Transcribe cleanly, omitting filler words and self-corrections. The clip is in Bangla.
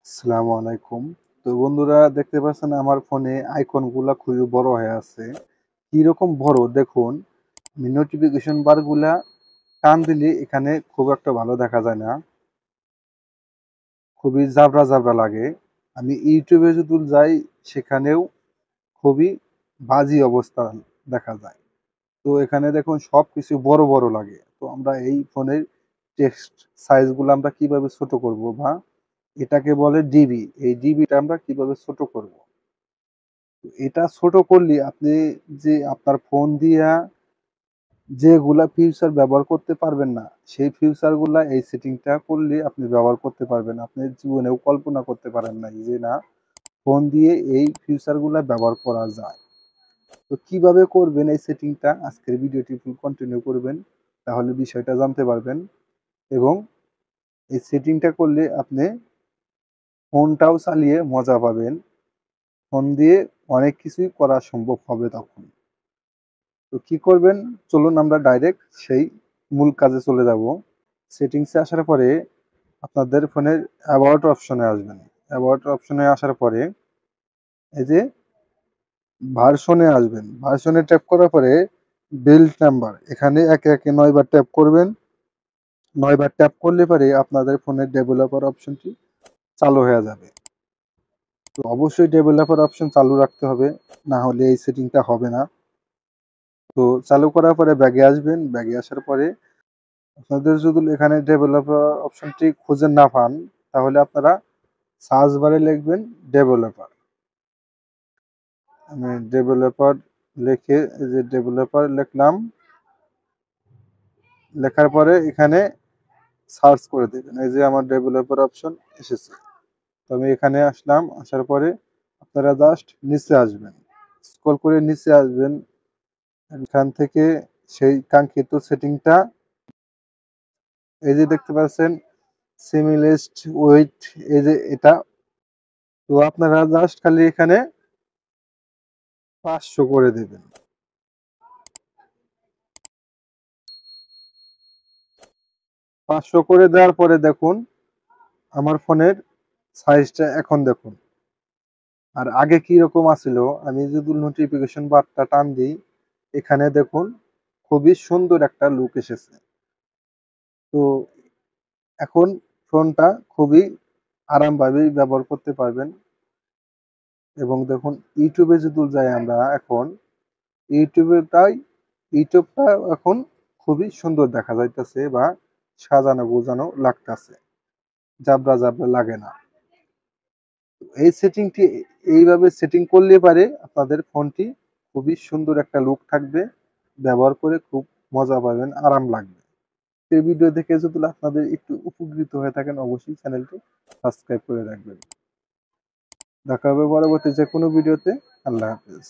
আসসালামু আলাইকুম। তো বন্ধুরা দেখতে পাচ্ছেন আমার ফোনে আইকনগুলা খুবই বড় হয়ে আছে। কিরকম বড় দেখুন, আমি নোটিফিকেশন বারগুলা টান দিলে এখানে খুব একটা ভালো দেখা যায় না। খুবই জাবরা, জাবরা লাগে। আমি ইউটিউবে যদি যাই সেখানেও খুবই বাজে অবস্থা দেখা যায়। তো এখানে দেখুন সবকিছু বড়, বড় লাগে। তো আমরা এই ফোনের টেক্সট সাইজগুলো আমরা কিভাবে ছোট করব বা এটাকে বলে ডিবি। এই ডিবিটা আমরা কিভাবে ছোট করব? এটা ছোট করলে আপনি যে আপনার ফোন দিয়া যেগুলা ফিউচার ব্যবহার করতে পারবেন না, সেই ফিউচারগুলা এই সেটিংটা করলে আপনি ব্যবহার করতে পারবেন। আপনি জীবনেও কল্পনা করতে পারেন নাই যে না, ফোন দিয়ে এই ফিউচারগুলা ব্যবহার করা যায়। তো কিভাবে করবেন এই সেটিংটা আজকের ভিডিওটি ফুল কন্টিনিউ করবেন, তাহলে বিষয়টা জানতে পারবেন। এবং এই সেটিংটা করলে আপনি ফোনটাও চালিয়ে মজা পাবেন। ফোন দিয়ে অনেক কিছুই করা সম্ভব হবে তখন। তো কি করবেন, চলুন আমরা ডাইরেক্ট সেই মূল কাজে চলে যাব। সেটিংসে আসার পরে আপনাদের ফোনের অ্যাবাউট অপশনে আসবেন। অ্যাবাউট অপশনে আসার পরে এই যে ভার্সনে আসবেন। ভার্সনে ট্যাপ করার পরে বিল্ড নাম্বার, এখানে একে একে ৯ বার ট্যাপ করবেন। ৯ বার ট্যাপ করলে পরে আপনাদের ফোনের ডেভেলপার অপশনটি চালু হয়ে যাবে। তো অবশ্যই ডেভেলপার অপশন চালু রাখতে হবে, না হলে এই সেটিংটা হবে না। তো চালু করার পরে ব্যাগে আসবেন। ব্যাগে আসার পরে আপনাদের যদি এখানে ডেভেলপার অপশনটি খুঁজে না পান, তাহলে আপনারা সার্চ বারে লিখবেন ডেভেলপার। আমি ডেভেলপার লিখে এই যে ডেভেলপার লিখলাম। লেখার পরে এখানে সার্চ করে দেবেন। এই যে আমার ডেভেলপার অপশন এসেছে। তো আমি এখানে আসলাম। আসার পরে আপনারা জাস্ট নিচে আসবেন, স্ক্রল করে নিচে আসবেন। এখান থেকে সেই কাঙ্ক্ষিত সেটিংটা এই যে দেখতে পাচ্ছেন সিমিলেস্ট উইথ, এই যে এটা। তো আপনারা জাস্ট খালি এখানে 500 করে দেবেন। 500 করে দেওয়ার পরে দেখুন আমার ফোনের সাইজটা এখন দেখুন। আর আগে কি রকম আছিল, আমি যদি নোটিফিকেশন বারটা টান দিই, এখানে দেখুন খুবই সুন্দর একটা লুক এসেছে। তো এখন ফোনটা খুবই আরামভাবে ব্যবহার করতে পারবেন। এবং দেখুন ইউটিউবে যদি যাই আমরা এখন, ইউটিউবেটাই ইউটিউবটা এখন খুবই সুন্দর দেখা যাইতেছে বা সাজানো গোছানো লাগতেছে, জাবরা জাবরা লাগে না। এই সেটিংটি এইভাবে সেটিং করলে পারে আপনাদের ফোনটি খুবই সুন্দর একটা লুক থাকবে, ব্যবহার করে খুব মজা পাবেন, আরাম লাগবে। এই ভিডিও দেখে যদি আপনাদের একটু উপকৃত হয়ে থাকেন, অবশ্যই চ্যানেলটি সাবস্ক্রাইব করে রাখবেন। দেখা হবে পরবর্তী যে কোনো ভিডিওতে। আল্লাহ হাফেজ।